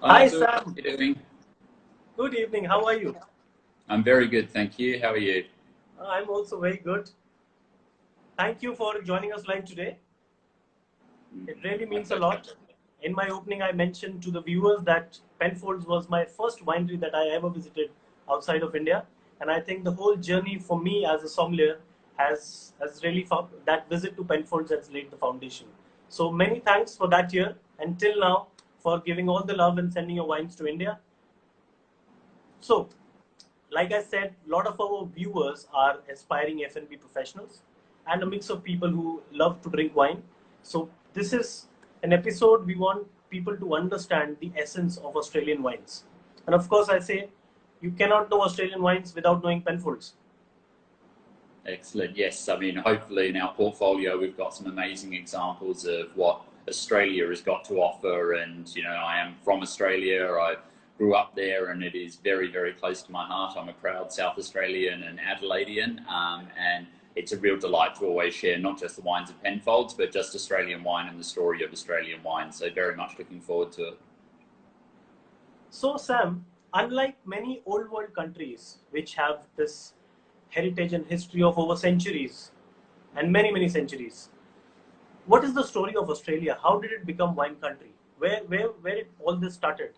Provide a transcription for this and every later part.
Hi, Hi, Atul. How Sam. are you doing? Good evening. How are you? I'm very good, thank you. How are you? I'm also very good. Thank you for joining us live today. It really My means a pleasure. lot. In my opening, I mentioned to the viewers that Penfolds was my first winery that I ever visited outside of India, and I think the whole journey for me as a sommelier has really found that visit to Penfolds has laid the foundation. So many thanks for that year until now for giving all the love and sending your wines to India. So, like I said, a lot of our viewers are aspiring F&B professionals and a mix of people who love to drink wine. So this is an episode we want people to understand the essence of Australian wines. And of course, I say you cannot know Australian wines without knowing Penfolds. Excellent. Yes, I mean, hopefully in our portfolio we've got some amazing examples of what Australia has got to offer. And, I am from Australia. I grew up there and it is very, very close to my heart. I'm a proud South Australian and Adelaidean. And it's a real delight to always share not just the wines of Penfolds, but just Australian wine and the story of Australian wine. So very much looking forward to it. So, Sam, unlike many old world countries which have this heritage and history of over centuries and many, many centuries, what is the story of Australia? How did it become wine country? Where did all this started?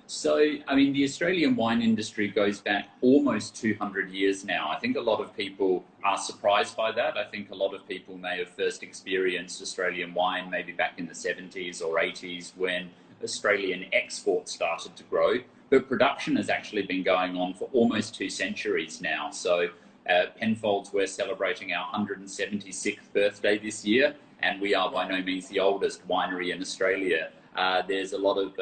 So, I mean, the Australian wine industry goes back almost 200 years now. I think a lot of people are surprised by that. I think a lot of people may have first experienced Australian wine maybe back in the 70s or 80s when Australian exports started to grow. But production has actually been going on for almost 2 centuries now. So, Penfolds, we're celebrating our 176th birthday this year, and we are by no means the oldest winery in Australia. There's a lot of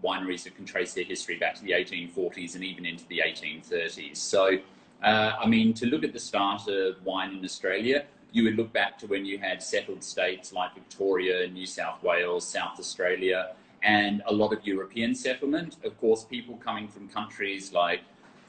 wineries that can trace their history back to the 1840s and even into the 1830s. So, I mean, to look at the start of wine in Australia, you would look back to when you had settled states like Victoria, New South Wales, South Australia, and a lot of European settlement. Of course, people coming from countries like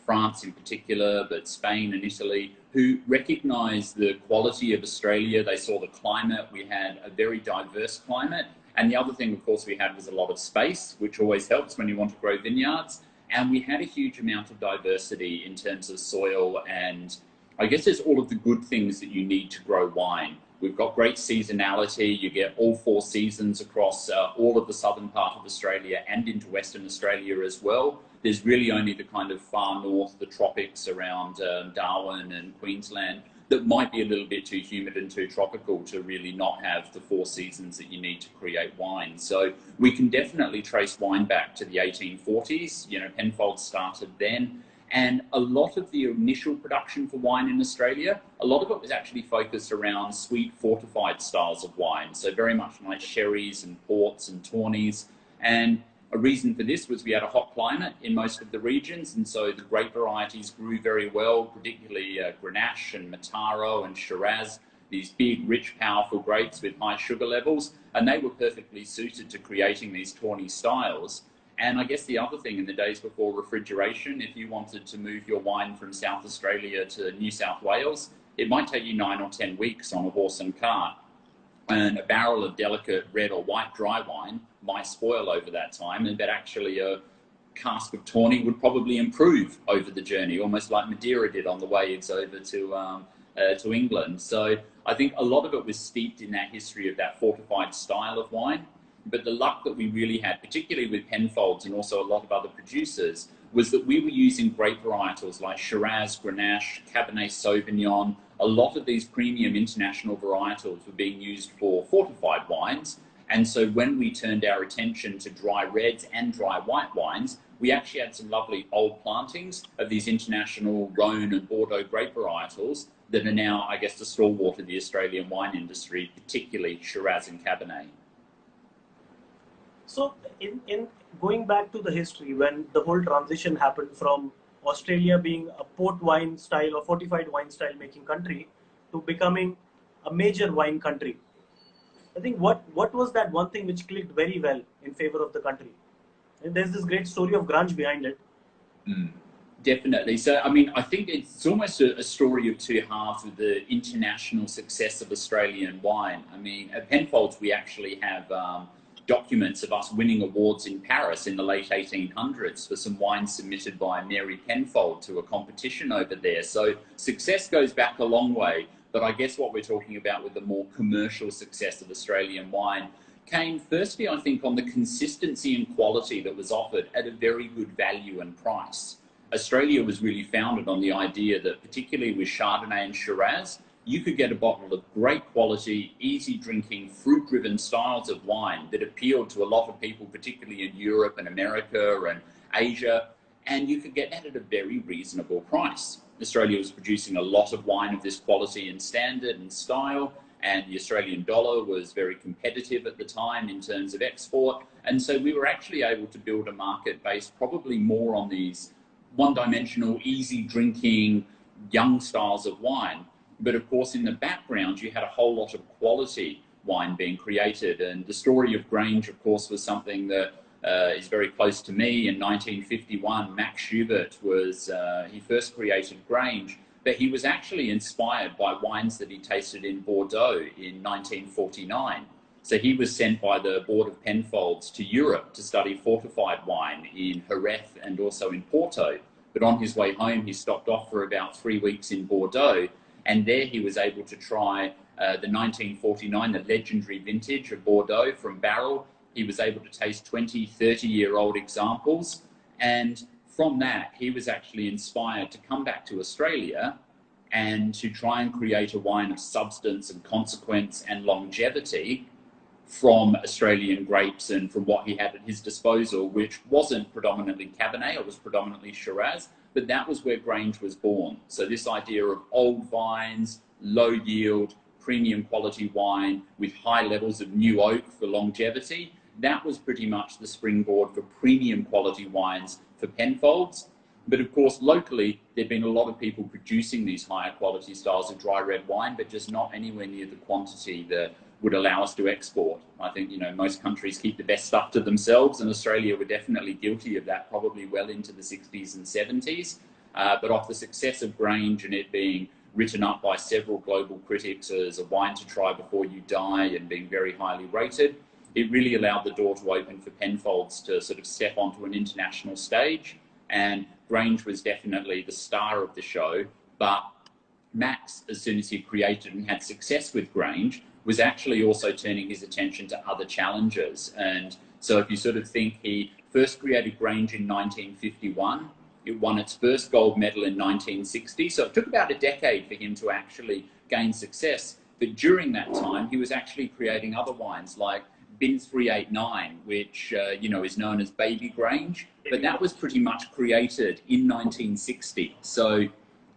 France in particular, but Spain and Italy, who recognised the quality of Australia. They saw the climate. We had a very diverse climate. And the other thing, of course, we had was a lot of space, which always helps when you want to grow vineyards. And we had a huge amount of diversity in terms of soil. And I guess there's all of the good things that you need to grow wine. We've got great seasonality. You get all 4 seasons across all of the southern part of Australia and into Western Australia as well. There's really only the kind of far north, the tropics around Darwin and Queensland, that might be a little bit too humid and too tropical to really not have the 4 seasons that you need to create wine. So we can definitely trace wine back to the 1840s. Penfolds started then. And a lot of the initial production for wine in Australia, a lot of it was actually focused around sweet fortified styles of wine. So very much like sherries and ports and tawnies. And a reason for this was we had a hot climate in most of the regions, and so the grape varieties grew very well, particularly Grenache and Mataro and Shiraz, these big, rich, powerful grapes with high sugar levels, and they were perfectly suited to creating these tawny styles. And I guess the other thing in the days before refrigeration, if you wanted to move your wine from South Australia to New South Wales, it might take you 9 or 10 weeks on a horse and cart. And a barrel of delicate red or white dry wine might spoil over that time, but actually a cask of tawny would probably improve over the journey, almost like Madeira did on the waves over to England. So I think a lot of it was steeped in that history of that fortified style of wine. But the luck that we really had, particularly with Penfolds and also a lot of other producers, was that we were using grape varietals like Shiraz, Grenache, Cabernet Sauvignon. A lot of these premium international varietals were being used for fortified wines. And so when we turned our attention to dry reds and dry white wines, we actually had some lovely old plantings of these international Rhone and Bordeaux grape varietals that are now, I guess, the stalwart of the Australian wine industry, particularly Shiraz and Cabernet. So, in going back to the history, when the whole transition happened from Australia being a port wine style or fortified wine style making country to becoming a major wine country, I think what was that one thing which clicked very well in favor of the country? And there's this great story of grunge behind it. Mm. Definitely. So, I mean, I think it's almost a story of two halves with the international success of Australian wine. I mean, at Penfolds, we actually have documents of us winning awards in Paris in the late 1800s for some wines submitted by Mary Penfold to a competition over there. So success goes back a long way, but I guess what we're talking about with the more commercial success of Australian wine came firstly, I think, on the consistency and quality that was offered at a very good value and price. Australia was really founded on the idea that, particularly with Chardonnay and Shiraz, you could get a bottle of great quality, easy drinking, fruit-driven styles of wine that appealed to a lot of people, particularly in Europe and America and Asia, and you could get that at a very reasonable price. Australia was producing a lot of wine of this quality and standard and style, and the Australian dollar was very competitive at the time in terms of export, and so we were actually able to build a market based probably more on these one-dimensional, easy drinking, young styles of wine. But of course, in the background, you had a whole lot of quality wine being created. And the story of Grange, of course, was something that is very close to me. In 1951, Max Schubert he first created Grange, but he was actually inspired by wines that he tasted in Bordeaux in 1949. So he was sent by the board of Penfolds to Europe to study fortified wine in Jerez and also in Porto. But on his way home, he stopped off for about 3 weeks in Bordeaux. And there he was able to try the 1949, the legendary vintage of Bordeaux from barrel. He was able to taste 20, 30-year-old examples. And from that, he was actually inspired to come back to Australia and to try and create a wine of substance and consequence and longevity from Australian grapes and from what he had at his disposal, which wasn't predominantly Cabernet, it was predominantly Shiraz. But that was where Grange was born. So this idea of old vines, low yield, premium quality wine with high levels of new oak for longevity, that was pretty much the springboard for premium quality wines for Penfolds. But of course, locally, there'd been a lot of people producing these higher quality styles of dry red wine, but just not anywhere near the quantity that would allow us to export. I think, most countries keep the best stuff to themselves, and Australia were definitely guilty of that probably well into the 60s and 70s. But off the success of Grange and it being written up by several global critics as a wine to try before you die and being very highly rated, it really allowed the door to open for Penfolds to sort of step onto an international stage. And Grange was definitely the star of the show, but Max, as soon as he created and had success with Grange, was actually also turning his attention to other challenges. And so if you sort of think, he first created Grange in 1951, it won its first gold medal in 1960. So it took about a decade for him to actually gain success. But during that time, he was actually creating other wines like Bin 389, which is known as Baby Grange, but that was pretty much created in 1960. So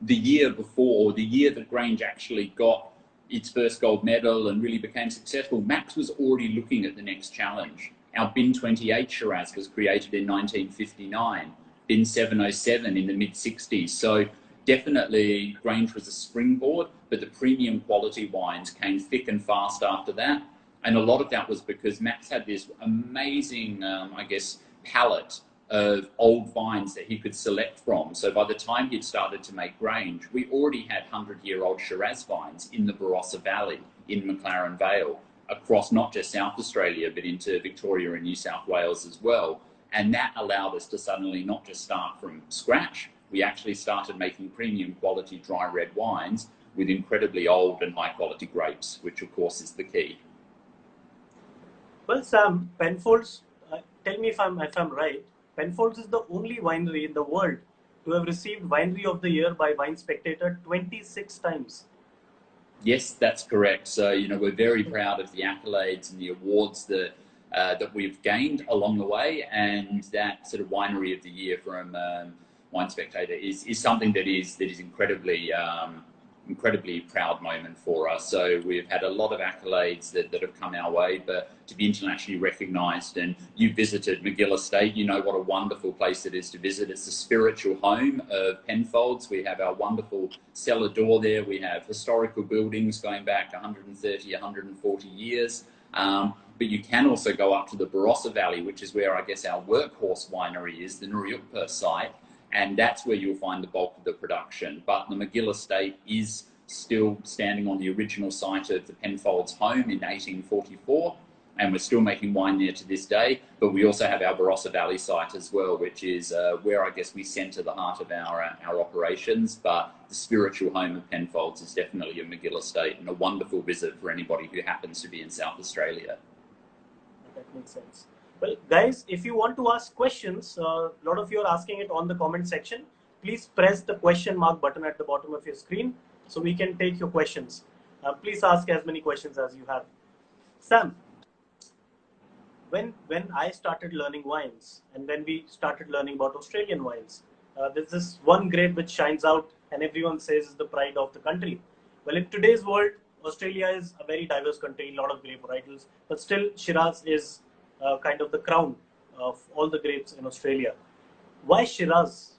the year before, the year that Grange actually got its first gold medal and really became successful, Max was already looking at the next challenge. Our Bin 28 Shiraz was created in 1959, Bin 707 in the mid-60s. So definitely Grange was a springboard, but the premium quality wines came thick and fast after that. And a lot of that was because Max had this amazing, palette of old vines that he could select from. So by the time he'd started to make Grange, we already had 100-year-old Shiraz vines in the Barossa Valley, in McLaren Vale, across not just South Australia, but into Victoria and New South Wales as well. And that allowed us to suddenly not just start from scratch, we actually started making premium quality dry red wines with incredibly old and high quality grapes, which of course is the key. Well, Sam, Penfolds, tell me if I'm right, Penfolds is the only winery in the world to have received Winery of the Year by Wine Spectator 26 times. Yes, that's correct. So, we're very proud of the accolades and the awards that we've gained along the way, and that sort of Winery of the Year from Wine Spectator is something that is incredibly proud moment for us. So we've had a lot of accolades that have come our way, but to be internationally recognised, and you visited Magill Estate, you know what a wonderful place it is to visit. It's the spiritual home of Penfolds. We have our wonderful cellar door there. We have historical buildings going back 130, 140 years. But you can also go up to the Barossa Valley, which is where I guess our workhorse winery is, the Nuriootpa site. And that's where you'll find the bulk of the production. But the Magill Estate is still standing on the original site of the Penfolds home in 1844. and we're still making wine there to this day. But we also have our Barossa Valley site as well, which is where I guess we centre the heart of our operations. But the spiritual home of Penfolds is definitely a McGill estate, and a wonderful visit for anybody who happens to be in South Australia. That makes sense. Well, guys, if you want to ask questions, a lot of you are asking it on the comment section. Please press the question mark button at the bottom of your screen so we can take your questions. Please ask as many questions as you have. Sam, when I started learning wines and when we started learning about Australian wines, there's this one grape which shines out and everyone says is the pride of the country. Well, in today's world, Australia is a very diverse country, a lot of grape varietals, but still Shiraz is kind of the crown of all the grapes in Australia. Why Shiraz?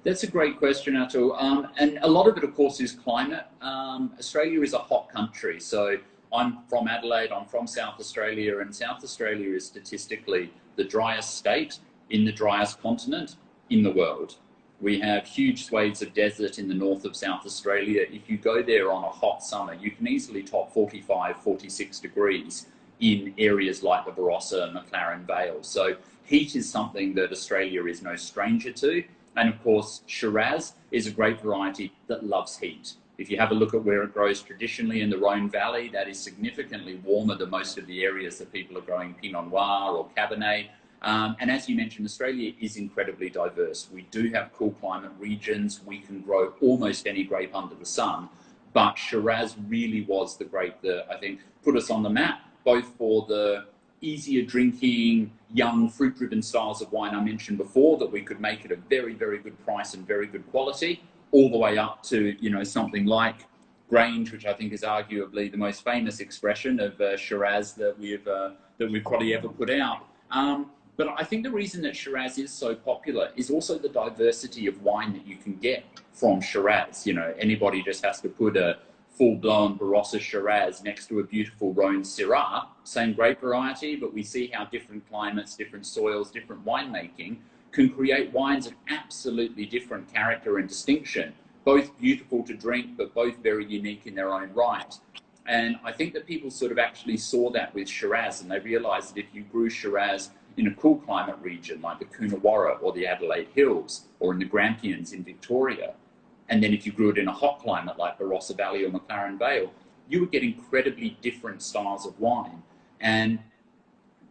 That's a great question, Atul. And a lot of it, of course, is climate. Australia is a hot country. So I'm from Adelaide, I'm from South Australia, and South Australia is statistically the driest state in the driest continent in the world. We have huge swathes of desert in the north of South Australia. If you go there on a hot summer, you can easily top 45, 46 degrees in areas like the Barossa and McLaren Vale. So heat is something that Australia is no stranger to. And of course, Shiraz is a grape variety that loves heat. If you have a look at where it grows traditionally in the Rhone Valley, that is significantly warmer than most of the areas that people are growing Pinot Noir or Cabernet. And as you mentioned, Australia is incredibly diverse. We do have cool climate regions. We can grow almost any grape under the sun. But Shiraz really was the grape that I think put us on the map, both for the easier drinking, young, fruit-driven styles of wine I mentioned before that we could make at a very, very good price and very good quality, all the way up to, you know, something like Grange, which I think is arguably the most famous expression of Shiraz that we've probably ever put out. But I think the reason that Shiraz is so popular is also the diversity of wine that you can get from Shiraz. You know, anybody just has to put a full-blown Barossa Shiraz next to a beautiful Rhone Syrah, same grape variety, but we see how different climates, different soils, different winemaking can create wines of absolutely different character and distinction, both beautiful to drink, but both very unique in their own right. And I think that people sort of actually saw that with Shiraz, and they realized that if you grew Shiraz in a cool climate region like the Coonawarra or the Adelaide Hills, or in the Grampians in Victoria, and then if you grew it in a hot climate like Barossa Valley or McLaren Vale, you would get incredibly different styles of wine. And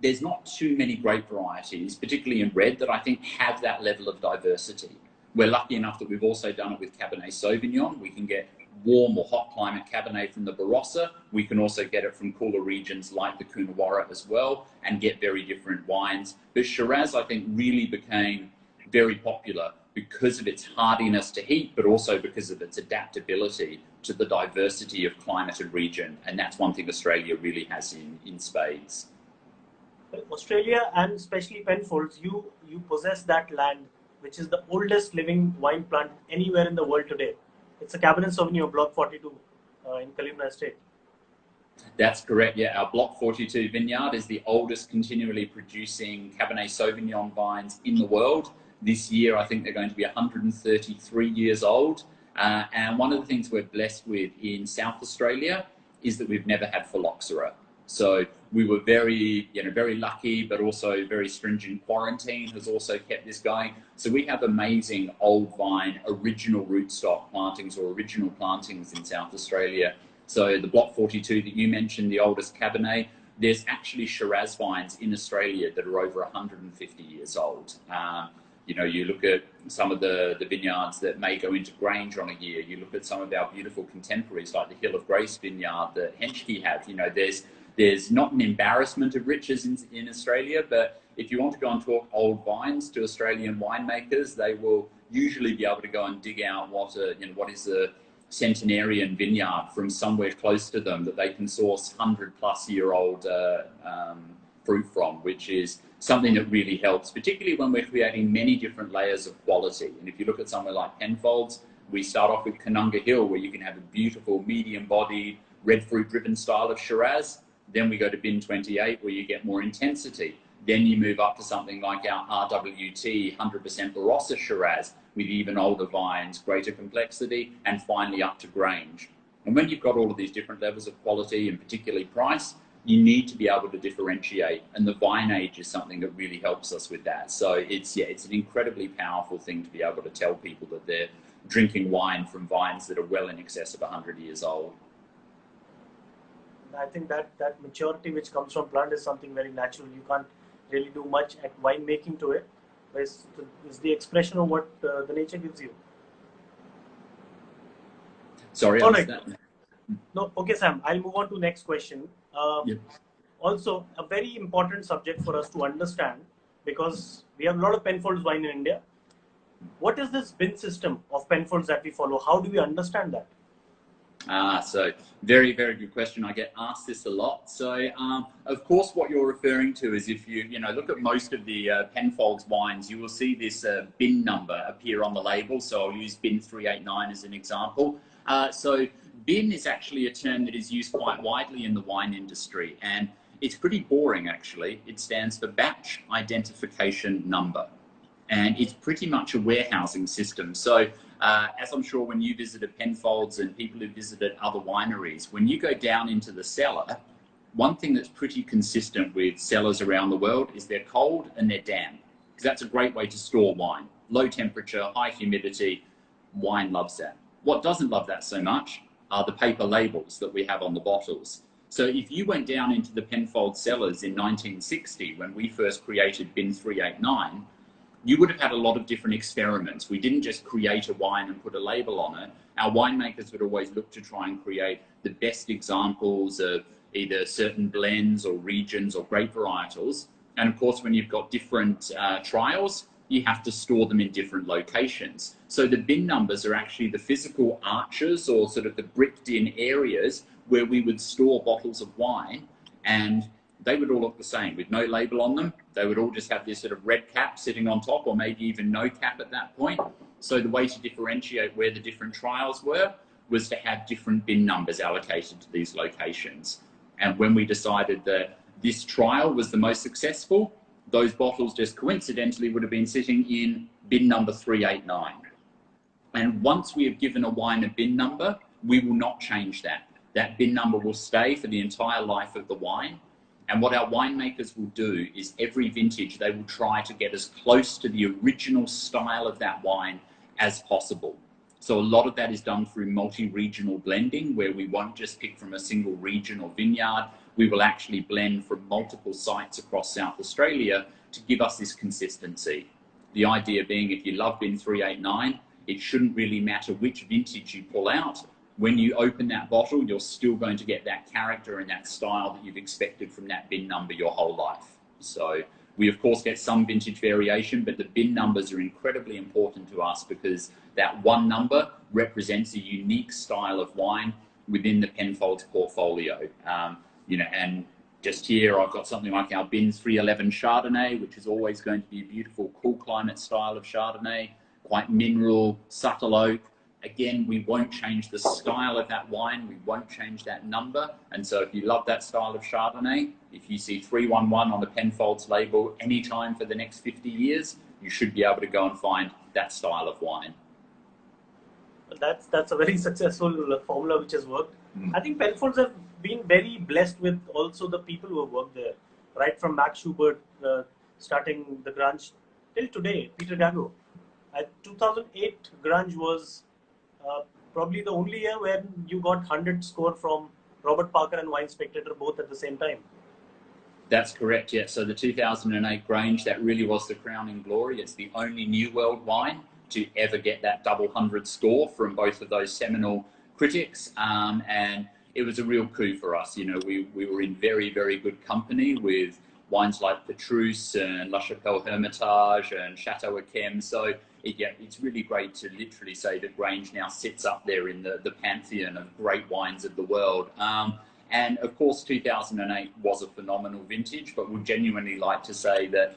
there's not too many grape varieties, particularly in red, that I think have that level of diversity. We're lucky enough that we've also done it with Cabernet Sauvignon. We can get warm or hot climate Cabernet from the Barossa. We can also get it from cooler regions like the Coonawarra as well, and get very different wines. But Shiraz, I think, really became very popular because of its hardiness to heat, but also because of its adaptability to the diversity of climate and region. And that's one thing Australia really has in spades. Australia, and especially Penfolds, you possess that land, which is the oldest living wine plant anywhere in the world today. It's a Cabernet Sauvignon Block 42 in Kalimna Estate. That's correct, yeah. Our Block 42 vineyard is the oldest continually producing Cabernet Sauvignon vines in the world. This year, I think they're going to be 133 years old. And one of the things we're blessed with in South Australia is that we've never had phylloxera. So we were very lucky, but also very stringent quarantine has also kept this going. So we have amazing old vine, original rootstock plantings or original plantings in South Australia. So the Block 42 that you mentioned, the oldest Cabernet, there's actually Shiraz vines in Australia that are over 150 years old. You know, you look at some of the vineyards that may go into Grange on a year. You look at some of our beautiful contemporaries like the Hill of Grace vineyard that Henschke have. You know, there's not an embarrassment of riches in Australia, but if you want to go and talk old vines to Australian winemakers, they will usually be able to go and dig out what is a centenarian vineyard from somewhere close to them that they can source 100-plus-year-old fruit from, which is something that really helps, particularly when we're creating many different layers of quality. And if you look at somewhere like Penfolds, we start off with Canunga Hill, where you can have a beautiful medium-bodied red fruit-driven style of Shiraz. Then we go to Bin 28, where you get more intensity. Then you move up to something like our RWT 100% Barossa Shiraz with even older vines, greater complexity, and finally up to Grange. And when you've got all of these different levels of quality and particularly price, you need to be able to differentiate, and the vine age is something that really helps us with that. So it's an incredibly powerful thing to be able to tell people that they're drinking wine from vines that are well in excess of 100 years old. I think that maturity which comes from plant is something very natural. You can't really do much at winemaking to it. It's the expression of what the nature gives you. Sorry, all right. No, okay, Sam. I'll move on to next question. Yep. Also, a very important subject for us to understand, because we have a lot of Penfolds wine in India. What is this bin system of Penfolds that we follow? How do we understand that? So very, very good question. I get asked this a lot. So, of course, what you're referring to is if you look at most of the Penfolds wines, you will see this bin number appear on the label. So I'll use bin 389 as an example. So bin is actually a term that is used quite widely in the wine industry, and it's pretty boring, actually. It stands for batch identification number, and it's pretty much a warehousing system. So as I'm sure when you visited Penfolds and people who visited other wineries, when you go down into the cellar, one thing that's pretty consistent with cellars around the world is they're cold and they're damp, because that's a great way to store wine. Low temperature, high humidity, wine loves that. What doesn't love that so much are the paper labels that we have on the bottles. So if you went down into the Penfolds cellars in 1960, when we first created bin 389, you would have had a lot of different experiments. We didn't just create a wine and put a label on it. Our winemakers would always look to try and create the best examples of either certain blends or regions or grape varietals. And of course, when you've got different trials, you have to store them in different locations. So the bin numbers are actually the physical arches or sort of the bricked in areas where we would store bottles of wine, and they would all look the same with no label on them. They would all just have this sort of red cap sitting on top, or maybe even no cap at that point. So the way to differentiate where the different trials were was to have different bin numbers allocated to these locations. And when we decided that this trial was the most successful, those bottles just coincidentally would have been sitting in bin number 389. And once we have given a wine a bin number, we will not change that. That bin number will stay for the entire life of the wine. And what our winemakers will do is every vintage, they will try to get as close to the original style of that wine as possible. So a lot of that is done through multi-regional blending, where we won't just pick from a single region or vineyard. We will actually blend from multiple sites across South Australia to give us this consistency. The idea being, if you love bin 389, it shouldn't really matter which vintage you pull out. When you open that bottle, you're still going to get that character and that style that you've expected from that bin number your whole life. So we, of course, get some vintage variation, but the bin numbers are incredibly important to us because that one number represents a unique style of wine within the Penfolds portfolio. And just here, I've got something like our bin 311 Chardonnay, which is always going to be a beautiful, cool climate style of Chardonnay, quite mineral, subtle oak. Again, we won't change the style of that wine. We won't change that number. And so if you love that style of Chardonnay, if you see 311 on the Penfolds label anytime for the next 50 years, you should be able to go and find that style of wine. That's a very successful formula which has worked. I think Penfolds have been very blessed with also the people who have worked there, right from Max Schubert, starting the grunge till today, Peter Gago. 2008 grunge was probably the only year when you got 100 score from Robert Parker and Wine Spectator both at the same time. That's correct, yeah. So the 2008 Grange, that really was the crowning glory. It's the only New World wine to ever get that double 100 score from both of those seminal critics. And it was a real coup for us. We were in very, very good company with wines like Petrus and La Chapelle Hermitage and Chateau Yquem. So it's really great to literally say that Grange now sits up there in the pantheon of great wines of the world. And of course, 2008 was a phenomenal vintage, but we'd genuinely like to say that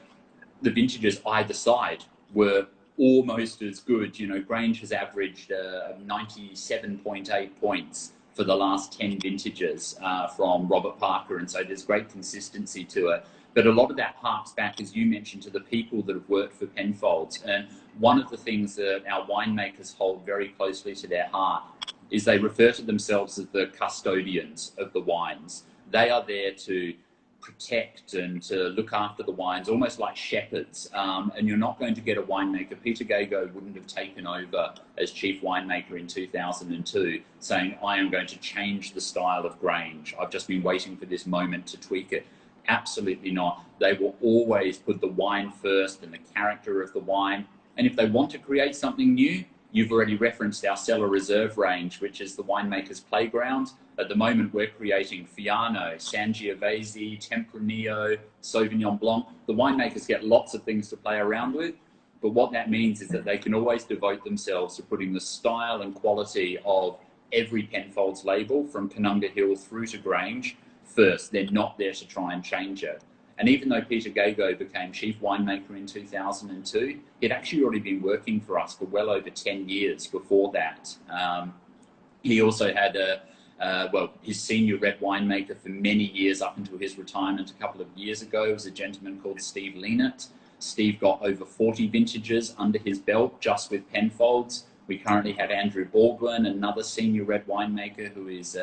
the vintages either side were almost as good. Grange has averaged 97.8 points for the last 10 vintages from Robert Parker, and so there's great consistency to it. But a lot of that harks back, as you mentioned, to the people that have worked for Penfolds. And one of the things that our winemakers hold very closely to their heart is they refer to themselves as the custodians of the wines. They are there to protect and to look after the wines, almost like shepherds. And you're not going to get a winemaker. Peter Gago wouldn't have taken over as chief winemaker in 2002 saying, I am going to change the style of Grange. I've just been waiting for this moment to tweak it. Absolutely not. They will always put the wine first and the character of the wine. And if they want to create something new, you've already referenced our Cellar Reserve range, which is the winemaker's playground. At the moment, we're creating Fiano, Sangiovese, Tempranillo, Sauvignon Blanc. The winemakers get lots of things to play around with, but what that means is that they can always devote themselves to putting the style and quality of every Penfolds label from Canunga Hill through to Grange first. They're not there to try and change it. And even though Peter Gago became chief winemaker in 2002, he'd actually already been working for us for well over 10 years before that. He also had his senior red winemaker for many years up until his retirement a couple of years ago was a gentleman called Steve Leanett. Steve got over 40 vintages under his belt just with Penfolds. We currently have Andrew Baldwin, another senior red winemaker who is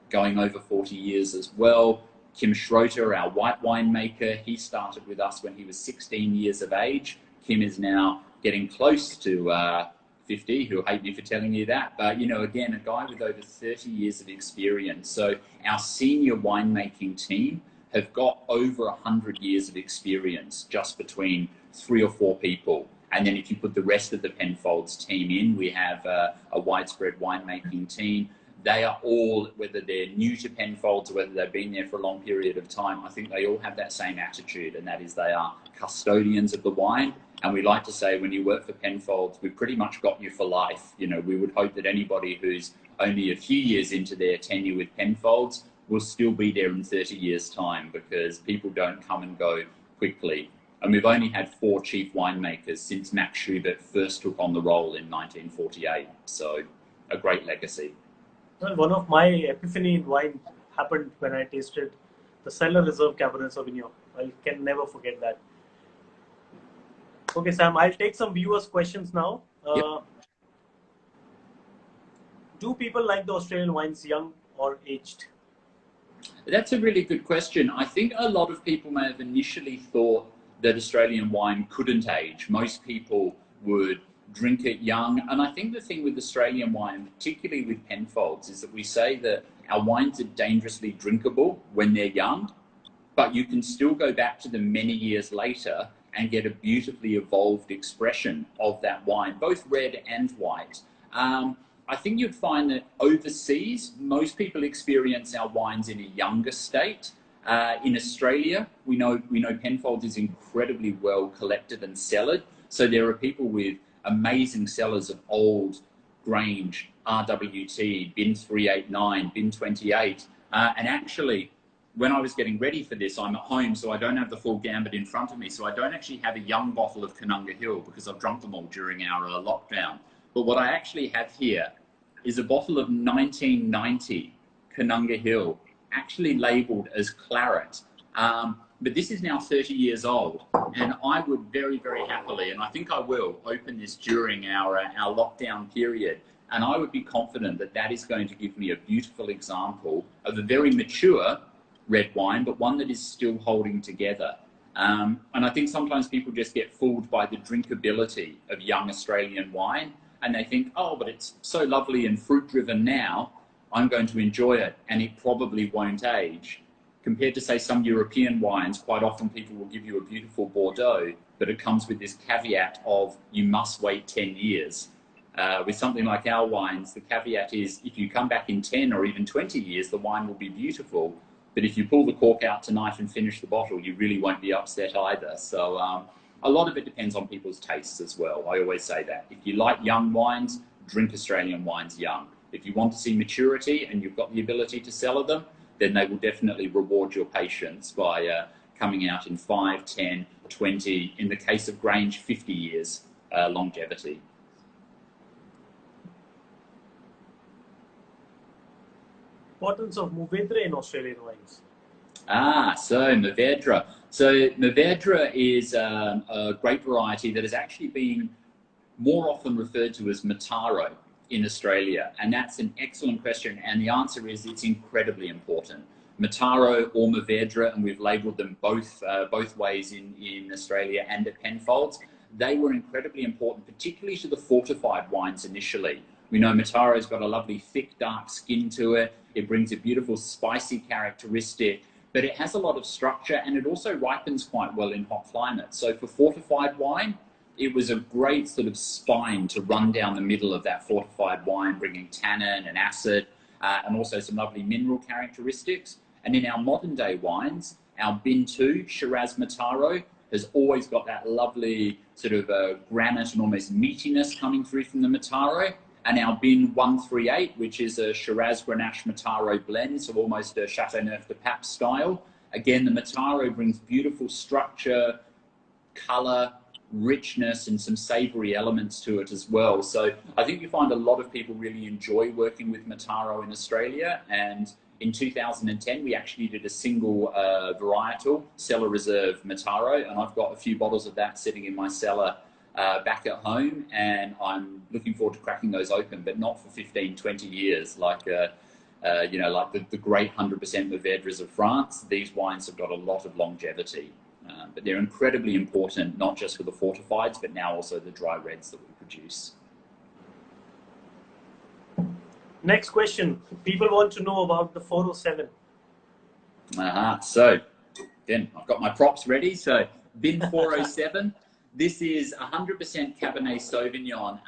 going over 40 years as well. Kim Schroeter, our white winemaker, he started with us when he was 16 years of age. Kim is now getting close to 50. He'll hate me for telling you that. But, you know, again, a guy with over 30 years of experience. So our senior winemaking team have got over 100 years of experience just between 3 or 4 people. And then if you put the rest of the Penfolds team in, we have a widespread winemaking team. They are all, whether they're new to Penfolds or whether they've been there for a long period of time, I think they all have that same attitude, and that is they are custodians of the wine. And we like to say, when you work for Penfolds, we've pretty much got you for life. You know, we would hope that anybody who's only a few years into their tenure with Penfolds will still be there in 30 years' time, because people don't come and go quickly. And we've only had 4 chief winemakers since Max Schubert first took on the role in 1948. So a great legacy. Well, one of my epiphany in wine happened when I tasted the Cellar Reserve Cabernet Sauvignon. I can never forget that. Okay, Sam, I'll take some viewers' questions now. Yep. Do people like the Australian wines young or aged? That's a really good question. I think a lot of people may have initially thought that Australian wine couldn't age. Most people would drink it young. And I think the thing with Australian wine, particularly with Penfolds, is that we say that our wines are dangerously drinkable when they're young, but you can still go back to them many years later and get a beautifully evolved expression of that wine, both red and white. I think you'd find that overseas, most people experience our wines in a younger state. In Australia, we know Penfolds is incredibly well collected and cellared. So there are people with amazing cellars of old Grange, RWT, bin 389, bin 28. And actually, when I was getting ready for this, I'm at home, so I don't have the full gambit in front of me. So I don't actually have a young bottle of Canunga Hill because I've drunk them all during our lockdown. But what I actually have here is a bottle of 1990 Canunga Hill, actually labelled as claret. But this is now 30 years old, and I would very, very happily, and I think I will, open this during our lockdown period, and I would be confident that that is going to give me a beautiful example of a very mature red wine, but one that is still holding together. And I think sometimes people just get fooled by the drinkability of young Australian wine, and they think, oh, but it's so lovely and fruit-driven now, I'm going to enjoy it, and it probably won't age. Compared to, say, some European wines, quite often people will give you a beautiful Bordeaux, but it comes with this caveat of you must wait 10 years. With something like our wines, the caveat is if you come back in 10 or even 20 years, the wine will be beautiful. But if you pull the cork out tonight and finish the bottle, you really won't be upset either. So a lot of it depends on people's tastes as well. I always say that. If you like young wines, drink Australian wines young. If you want to see maturity and you've got the ability to cellar them, then they will definitely reward your patience by coming out in 5, 10, 20, in the case of Grange, 50 years longevity. Importance of Mourvedre in Australian wines. So Mourvedre. So Mourvedre is a grape variety that has actually been more often referred to as Mataro in Australia, and that's an excellent question, and the answer is it's incredibly important. Mataro or Mourvedre, and we've labelled them both ways in Australia and at Penfolds. They were incredibly important, particularly to the fortified wines initially. We know Mataro's got a lovely thick, dark skin to it. It brings a beautiful spicy characteristic, but it has a lot of structure and it also ripens quite well in hot climates. So for fortified wine, it was a great sort of spine to run down the middle of that fortified wine, bringing tannin and acid, and also some lovely mineral characteristics. And in our modern day wines, our Bin 2, Shiraz Mataro, has always got that lovely sort of granite and almost meatiness coming through from the Mataro. And our Bin 138, which is a Shiraz Grenache Mataro blend, so almost a Chateauneuf de Pape style. Again, the Mataro brings beautiful structure, colour, richness, and some savoury elements to it as well. So I think you find a lot of people really enjoy working with Mataro in Australia. And in 2010, we actually did a single varietal, cellar reserve Mataro, and I've got a few bottles of that sitting in my cellar back at home, and I'm looking forward to cracking those open, but not for 15, 20 years, like you know, like the great 100% Mourvedres of France. These wines have got a lot of longevity, but they're incredibly important, not just for the fortifieds, but now also the dry reds that we produce. Next question. People want to know about the 407. So, again, I've got my props ready. So, Bin 407. This is 100% Cabernet Sauvignon.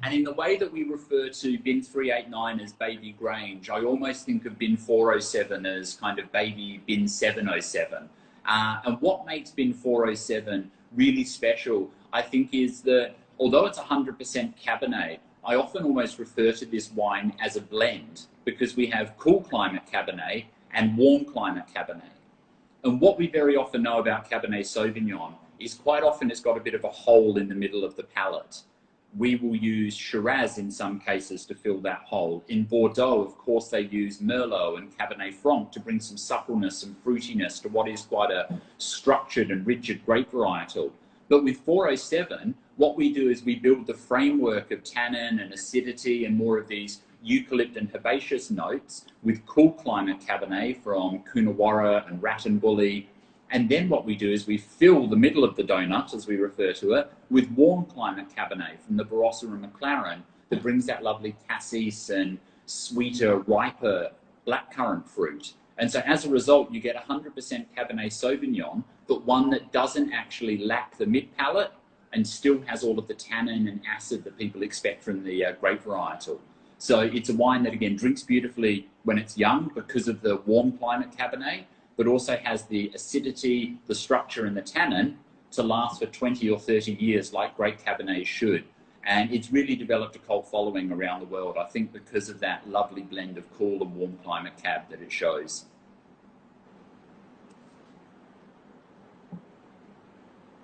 And in the way that we refer to Bin 389 as baby Grange, I almost think of Bin 407 as kind of baby Bin 707. And what makes Bin 407 really special, I think, is that although it's 100% Cabernet, I often almost refer to this wine as a blend because we have cool climate Cabernet and warm climate Cabernet. And what we very often know about Cabernet Sauvignon is quite often it's got a bit of a hole in the middle of the palate. We will use Shiraz in some cases to fill that hole. In Bordeaux, of course, they use Merlot and Cabernet Franc to bring some suppleness and fruitiness to what is quite a structured and rigid grape varietal. But with 407, what we do is we build the framework of tannin and acidity and more of these eucalypt and herbaceous notes with cool climate Cabernet from Coonawarra and Rattonbully. And then what we do is we fill the middle of the donut, as we refer to it, with warm climate Cabernet from the Barossa and McLaren that brings that lovely cassis and sweeter, riper blackcurrant fruit. And so as a result, you get 100% Cabernet Sauvignon, but one that doesn't actually lack the mid-palate and still has all of the tannin and acid that people expect from the grape varietal. So it's a wine that, again, drinks beautifully when it's young because of the warm climate Cabernet, but also has the acidity, the structure, and the tannin to last for 20 or 30 years like great Cabernet should. And it's really developed a cult following around the world, I think, because of that lovely blend of cool and warm climate Cab that it shows.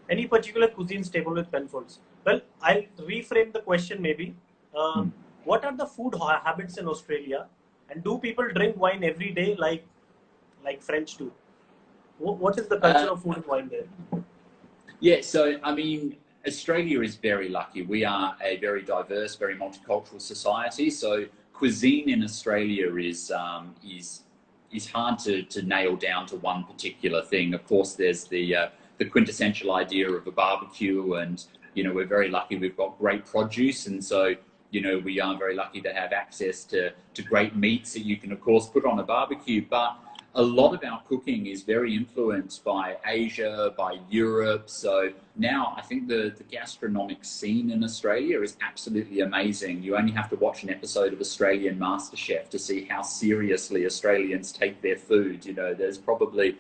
Any particular cuisine staple with Penfolds? Well, I'll reframe the question maybe. What are the food habits in Australia? And do people drink wine every day like French do? What is the culture of food and wine there? Yeah, so I mean, Australia is very lucky. We are a very diverse, very multicultural society. So cuisine in Australia is hard to nail down to one particular thing. Of course, there's the quintessential idea of a barbecue, and you know, we're very lucky. We've got great produce, and so you know, we are very lucky to have access to great meats that you can, of course, put on a barbecue. But a lot of our cooking is very influenced by Asia, by Europe. So now I think the gastronomic scene in Australia is absolutely amazing. You only have to watch an episode of Australian MasterChef to see how seriously Australians take their food. You know, there's probably,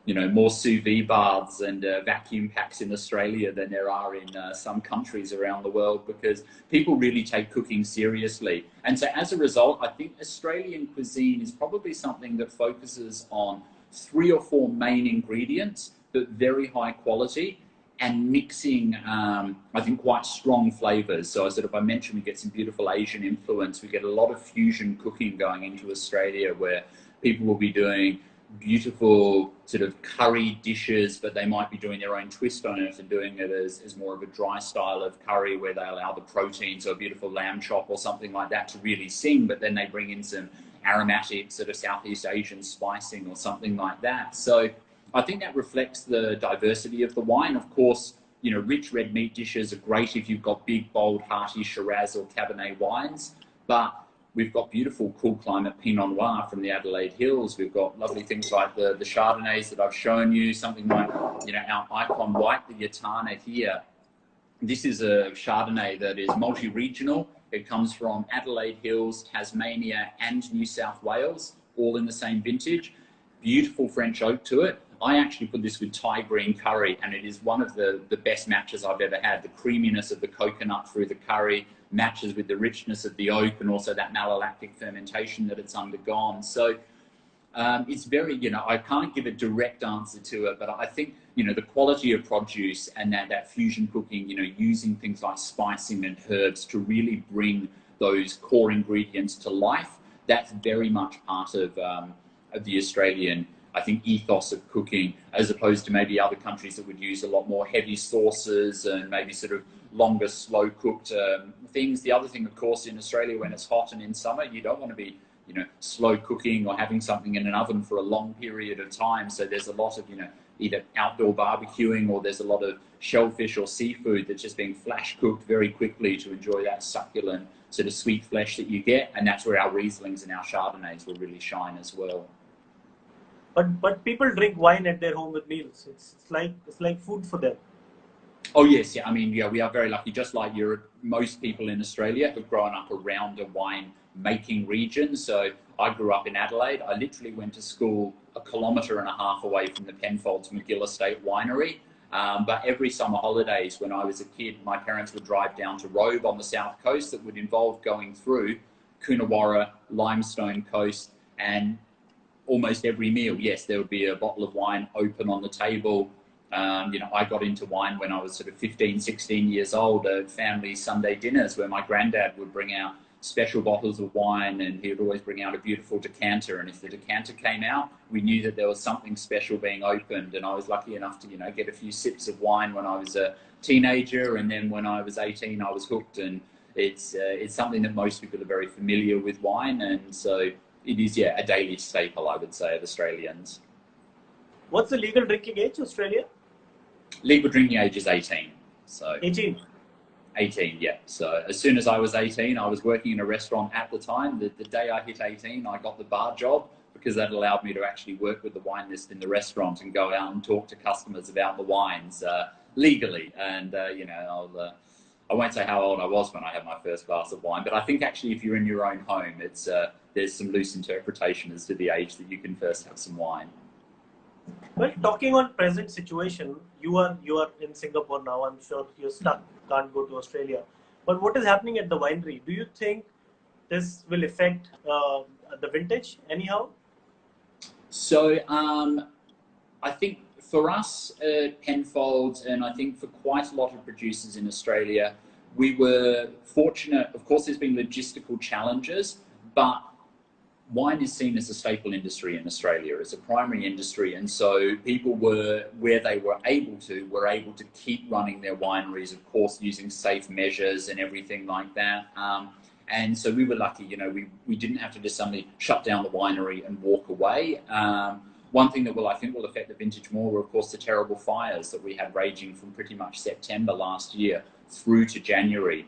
you know, more sous vide baths and vacuum packs in Australia than there are in some countries around the world, because people really take cooking seriously. And so as a result, I think Australian cuisine is probably something that focuses on 3 or 4 main ingredients, but very high quality, and mixing, I think, quite strong flavors. So as I mentioned, we get some beautiful Asian influence. We get a lot of fusion cooking going into Australia, where people will be doing beautiful sort of curry dishes, but they might be doing their own twist on it and doing it as more of a dry style of curry, where they allow the protein, so a beautiful lamb chop or something like that, to really sing, but then they bring in some aromatic sort of Southeast Asian spicing or something like that. So I think that reflects the diversity of the wine. Of course, you know, rich red meat dishes are great if you've got big, bold, hearty Shiraz or Cabernet wines, but we've got beautiful cool climate Pinot Noir from the Adelaide Hills. We've got lovely things like the Chardonnays that I've shown you, something like, you know, our icon white, the Yatana here. This is a Chardonnay that is multi-regional. It comes from Adelaide Hills, Tasmania, and New South Wales, all in the same vintage. Beautiful French oak to it. I actually put this with Thai green curry, and it is one of the best matches I've ever had. The creaminess of the coconut through the curry matches with the richness of the oak and also that malolactic fermentation that it's undergone. So it's very, you know, I can't give a direct answer to it, but I think, you know, the quality of produce and that fusion cooking, you know, using things like spicing and herbs to really bring those core ingredients to life, that's very much part of the Australian, I think, ethos of cooking, as opposed to maybe other countries that would use a lot more heavy sauces and maybe sort of longer, slow cooked things. The other thing, of course, in Australia, when it's hot and in summer, you don't want to be, you know, slow cooking or having something in an oven for a long period of time. So there's a lot of, you know, either outdoor barbecuing, or there's a lot of shellfish or seafood that's just being flash cooked very quickly to enjoy that succulent sort of sweet flesh that you get. And that's where our Rieslings and our Chardonnays will really shine as well. But people drink wine at their home with meals. It's like food for them. Oh yes, yeah. I mean, yeah, we are very lucky. Just like Europe, most people in Australia have grown up around a wine making region. So I grew up in Adelaide. I literally went to school 1.5 kilometres away from the Penfolds Magill Estate Winery. But every summer holidays when I was a kid, my parents would drive down to Robe on the south coast. That would involve going through Coonawarra, Limestone Coast, and almost every meal, yes, there would be a bottle of wine open on the table. You know, I got into wine when I was sort of 15, 16 years old at family Sunday dinners where my granddad would bring out special bottles of wine, and he would always bring out a beautiful decanter. And if the decanter came out, we knew that there was something special being opened. And I was lucky enough to, you know, get a few sips of wine when I was a teenager. And then when I was 18, I was hooked. And it's something that most people are very familiar with wine. And so it is, yeah, a daily staple, I would say, of Australians. What's the legal drinking age, Australia? Legal drinking age is 18. So 18? 18, yeah. So as soon as I was 18, I was working in a restaurant at the time. The day I hit 18, I got the bar job, because that allowed me to actually work with the wine list in the restaurant and go out and talk to customers about the wines legally. And, you know, I won't say how old I was when I had my first glass of wine, but I think actually if you're in your own home, it's there's some loose interpretation as to the age that you can first have some wine. Well, talking on present situation, you are in Singapore now. I'm sure you're stuck, can't go to Australia. But what is happening at the winery? Do you think this will affect the vintage anyhow? So I think for us at Penfolds, and I think for quite a lot of producers in Australia, we were fortunate. Of course, there's been logistical challenges, but wine is seen as a staple industry in Australia, as a primary industry, and so people were, where they were able to keep running their wineries, of course, using safe measures and everything like that. And so we were lucky, you know, we didn't have to just suddenly shut down the winery and walk away. One thing that I think will affect the vintage more were, of course, the terrible fires that we had raging from pretty much September last year through to January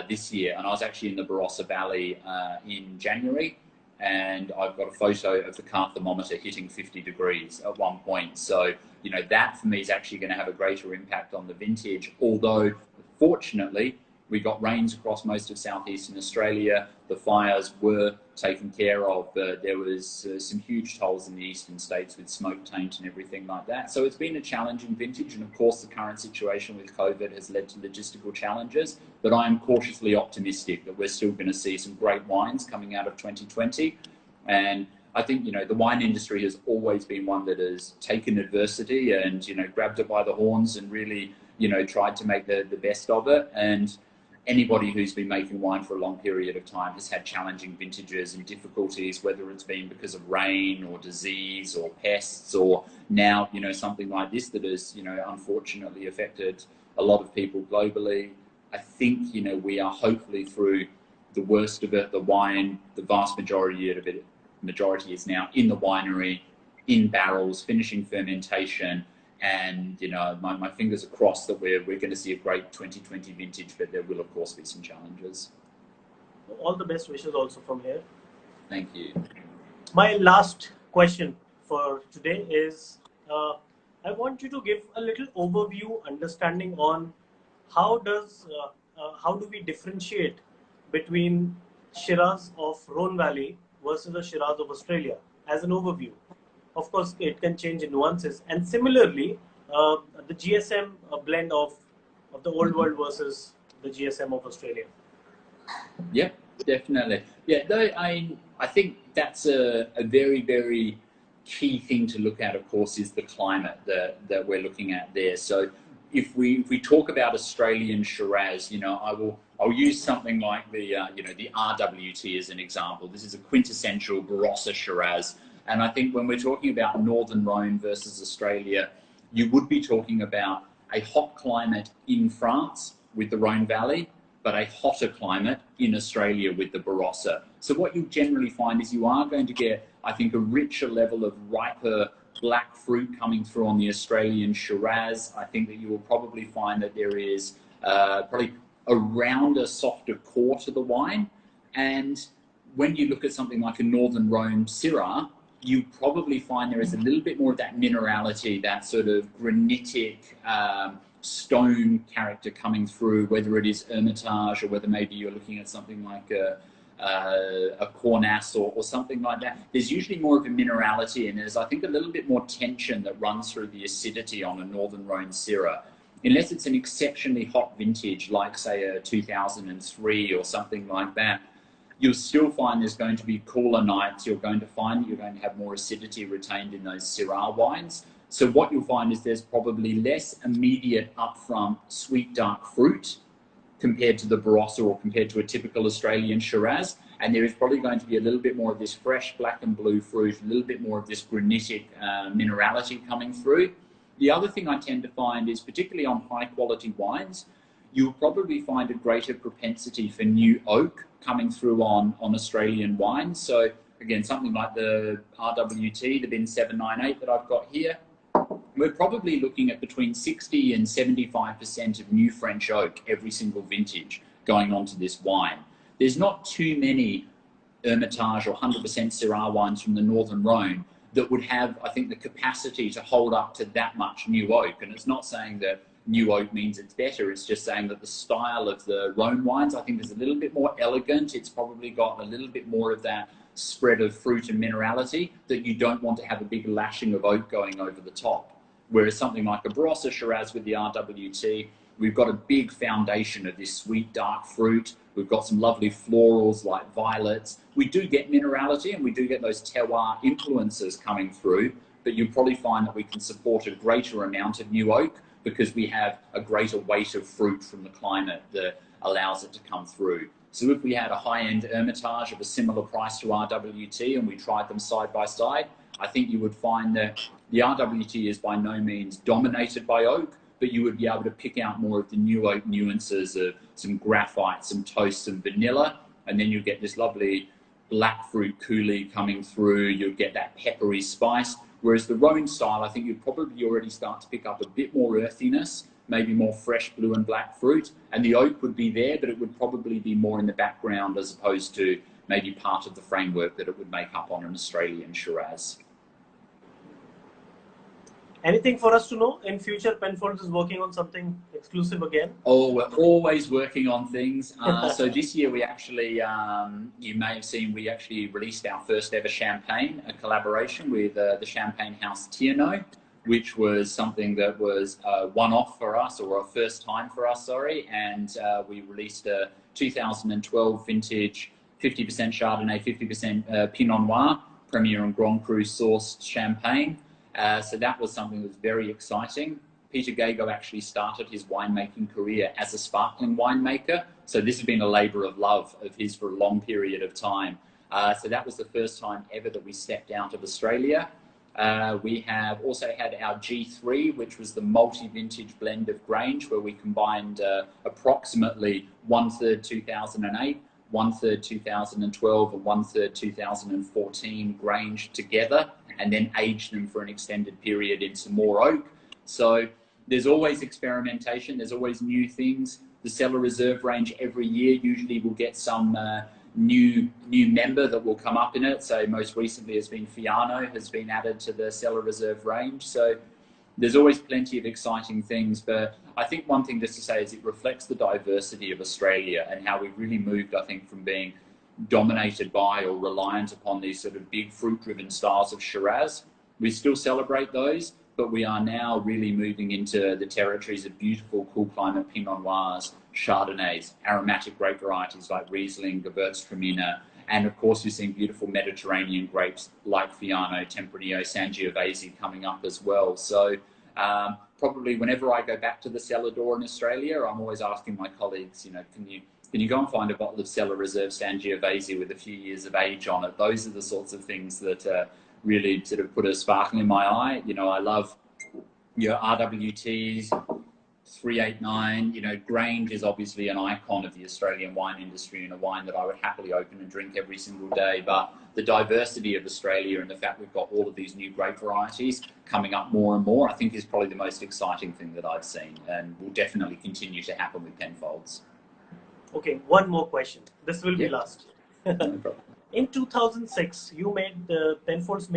this year. And I was actually in the Barossa Valley in January, and I've got a photo of the car thermometer hitting 50 degrees at one point. So, you know, that for me is actually going to have a greater impact on the vintage. Although, fortunately, we got rains across most of southeastern Australia. The fires were taken care of, but there was some huge tolls in the eastern states with smoke taint and everything like that. So it's been a challenging vintage, and of course the current situation with COVID has led to logistical challenges, but I am cautiously optimistic that we're still going to see some great wines coming out of 2020. And I think, you know, the wine industry has always been one that has taken adversity and, you know, grabbed it by the horns and really, you know, tried to make the best of it. And anybody who's been making wine for a long period of time has had challenging vintages and difficulties, whether it's been because of rain or disease or pests, or now, you know, something like this that has, you know, unfortunately affected a lot of people globally. I think, you know, we are hopefully through the worst of it. The wine, the vast majority of it majority is now in the winery, in barrels, finishing fermentation. And, you know, my fingers are crossed that we're going to see a great 2020 vintage, but there will, of course, be some challenges. All the best wishes also from here. Thank you. My last question for today is, I want you to give a little overview, understanding on how do we differentiate between Shiraz of Rhone Valley versus the Shiraz of Australia, as an overview. Of course, it can change in nuances. And similarly, the GSM blend of the old world versus the GSM of Australia. Yeah, definitely. Yeah, though I think that's a very, very key thing to look at, of course, is the climate that we're looking at there. So if we talk about Australian Shiraz, you know, I'll use something like the you know, the RWT as an example. This is a quintessential Barossa Shiraz. And I think when we're talking about Northern Rhone versus Australia, you would be talking about a hot climate in France with the Rhone Valley, but a hotter climate in Australia with the Barossa. So what you generally find is you are going to get, I think, a richer level of riper black fruit coming through on the Australian Shiraz. I think that you will probably find that there is probably a rounder, softer core to the wine. And when you look at something like a Northern Rhone Syrah, you probably find there is a little bit more of that minerality, that sort of granitic stone character coming through, whether it is Hermitage or whether maybe you're looking at something like a Cornas or something like that. There's usually more of a minerality, and there's, I think, a little bit more tension that runs through the acidity on a Northern Rhone Syrah. Unless it's an exceptionally hot vintage, like say a 2003 or something like that, you'll still find there's going to be cooler nights. You're going to find that you're going to have more acidity retained in those Syrah wines. So what you'll find is there's probably less immediate upfront sweet dark fruit compared to the Barossa or compared to a typical Australian Shiraz. And there is probably going to be a little bit more of this fresh black and blue fruit, a little bit more of this granitic minerality coming through. The other thing I tend to find is, particularly on high quality wines, you'll probably find a greater propensity for new oak coming through on Australian wines. So again, something like the RWT, the bin 798 that I've got here, we're probably looking at between 60 and 75% of new French oak every single vintage going onto this wine. There's not too many Hermitage or 100% Syrah wines from the Northern Rhone that would have, I think, the capacity to hold up to that much new oak. And it's not saying that new oak means it's better. It's just saying that the style of the Rhone wines, I think, is a little bit more elegant. It's probably got a little bit more of that spread of fruit and minerality that you don't want to have a big lashing of oak going over the top. Whereas something like a Barossa Shiraz with the RWT, we've got a big foundation of this sweet dark fruit. We've got some lovely florals like violets. We do get minerality and we do get those terroir influences coming through, but you'll probably find that we can support a greater amount of new oak because we have a greater weight of fruit from the climate that allows it to come through. So if we had a high-end Hermitage of a similar price to RWT and we tried them side by side, I think you would find that the RWT is by no means dominated by oak, but you would be able to pick out more of the new oak nuances of some graphite, some toast, some vanilla, and then you get this lovely black fruit coulis coming through. You'll get that peppery spice. Whereas the Rhone style, I think you'd probably already start to pick up a bit more earthiness, maybe more fresh blue and black fruit, and the oak would be there, but it would probably be more in the background as opposed to maybe part of the framework that it would make up on an Australian Shiraz. Anything for us to know? In future, Penfolds is working on something exclusive again? Oh, we're always working on things. So this year we actually, you may have seen, we actually released our first ever champagne, a collaboration with the champagne house Tierno, which was something that was a one-off for us, or a first time for us, sorry. And we released a 2012 vintage, 50% Chardonnay, 50% Pinot Noir, Premier and Grand Cru sourced champagne. So that was something that was very exciting. Peter Gago actually started his winemaking career as a sparkling winemaker. So this has been a labor of love of his for a long period of time. So that was the first time ever that we stepped out of Australia. We have also had our G3, which was the multi-vintage blend of Grange, where we combined approximately 1/3 2008, 1/3 2012 and 1/3 2014 Grange together, and then aged them for an extended period in some more oak. So there's always experimentation, there's always new things. The Cellar Reserve range every year usually will get some new member that will come up in it. So most recently has been Fiano has been added to the Cellar Reserve range. So there's always plenty of exciting things, but I think one thing just to say is it reflects the diversity of Australia and how we've really moved, I think, from being dominated by or reliant upon these sort of big fruit-driven styles of Shiraz. We still celebrate those, but we are now really moving into the territories of beautiful, cool climate Pinot Noirs, Chardonnays, aromatic grape varieties like Riesling, Gewürztraminer, and of course we're seeing beautiful Mediterranean grapes like Fiano, Tempranillo, Sangiovese coming up as well. So probably whenever I go back to the cellar door in Australia, I'm always asking my colleagues, you know, can you go and find a bottle of Cellar Reserve Sangiovese with a few years of age on it? Those are the sorts of things that really sort of put a sparkle in my eye. You know, I love your RWTs, 389, you know, Grange is obviously an icon of the Australian wine industry and a wine that I would happily open and drink every single day. But the diversity of Australia and the fact we've got all of these new grape varieties coming up more and more, I think is probably the most exciting thing that I've seen and will definitely continue to happen with Penfolds. Okay, one more question. This will be last. No problem. In 2006, you made Penfolds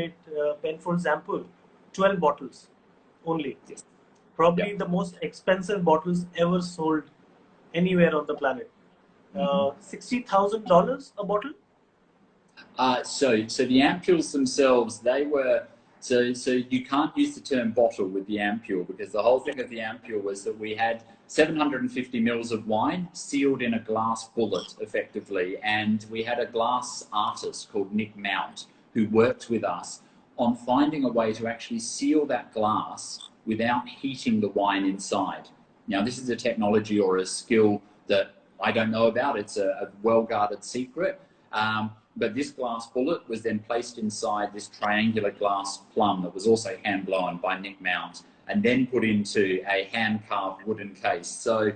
Penfolds Ampoule, 12 bottles only. Yes. Probably the most expensive bottles ever sold anywhere on the planet. $60,000 a bottle? So the ampoules themselves, they were, so you can't use the term bottle with the ampoule, because the whole thing of the ampoule was that we had 750 mils of wine sealed in a glass bullet effectively, and we had a glass artist called Nick Mount who worked with us on finding a way to actually seal that glass without heating the wine inside. Now this is a technology or a skill that I don't know about, it's a well-guarded secret. But this glass bullet was then placed inside this triangular glass plum that was also hand blown by Nick Mount and then put into a hand-carved wooden case. So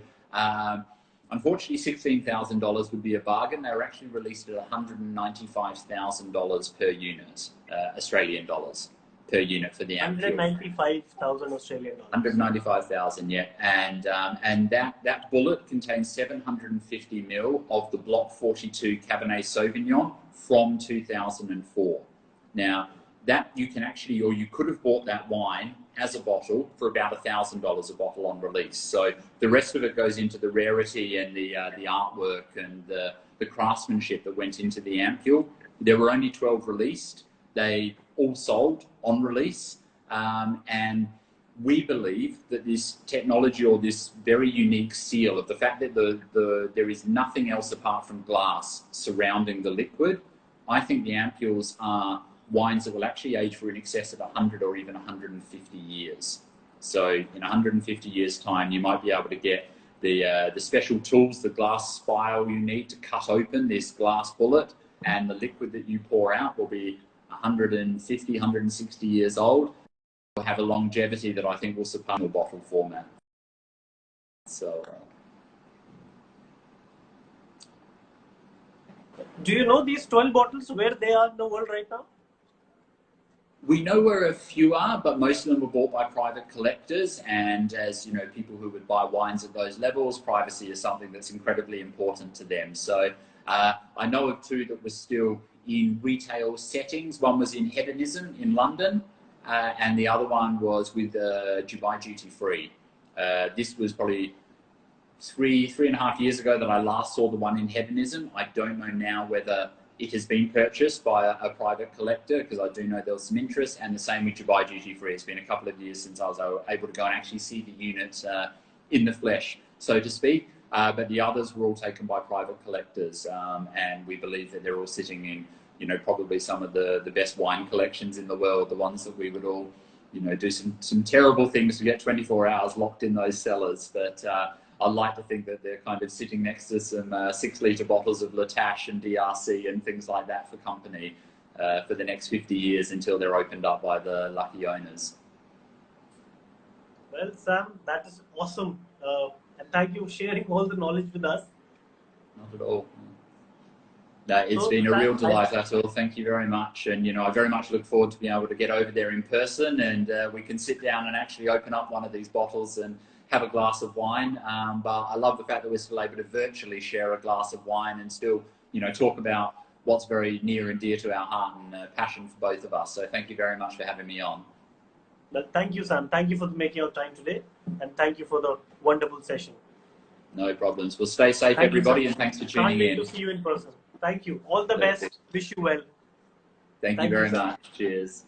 unfortunately $16,000 would be a bargain. They were actually released at $195,000 per unit, Australian dollars per unit for the ampoule. 195,000 Australian dollars. 195,000, yeah. And that bullet contains 750 ml of the Block 42 Cabernet Sauvignon from 2004. Now, that you can actually, or you could have bought that wine as a bottle for about $1,000 a bottle on release. So the rest of it goes into the rarity and the artwork and the craftsmanship that went into the ampoule. There were only 12 released. They all sold on release, and we believe that this technology or this very unique seal of the fact that there is nothing else apart from glass surrounding the liquid, I think the ampoules are wines that will actually age for in excess of 100 or even 150 years. So in 150 years time, you might be able to get the special tools, the glass spile you need to cut open this glass bullet, and the liquid that you pour out will be 150, 160 years old, will have a longevity that I think will surpass the bottle format. So, do you know these 12 bottles, where they are in the world right now? We know where a few are, but most of them were bought by private collectors, and as you know, people who would buy wines at those levels, privacy is something that's incredibly important to them. So I know of two that were still in retail settings. One was in Hedonism in London, and the other one was with Dubai Duty Free. This was probably three and a half years ago that I last saw the one in Hedonism. I don't know now whether it has been purchased by a private collector, because I do know there was some interest, and the same with Dubai Duty Free. It's been a couple of years since I was able to go and actually see the units in the flesh, so to speak. But the others were all taken by private collectors, and we believe that they're all sitting in, you know, probably some of the best wine collections in the world, the ones that we would all, you know, do some terrible things to get 24 hours locked in those cellars. But I like to think that they're kind of sitting next to some 6-litre bottles of Latache and DRC and things like that for company for the next 50 years until they're opened up by the lucky owners. Well, Sam, that is awesome. And thank you for sharing all the knowledge with us. Not at all. No, it's So been a real Sam, delight, Atul. Thank you very much. And, I very much look forward to being able to get over there in person, and we can sit down and actually open up one of these bottles and have a glass of wine. But I love the fact that we're still able to virtually share a glass of wine and still, talk about what's very near and dear to our heart and passion for both of us. So thank you very much for having me on. well, thank you, Sam. Thank you for making your time today, and thank you for the wonderful session. No problems. Well, stay safe, Thank everybody, you, and thanks for Can't tuning wait in. to see you in person. Thank you. All the Perfect. best. Wish you well. Thank you very much. Cheers.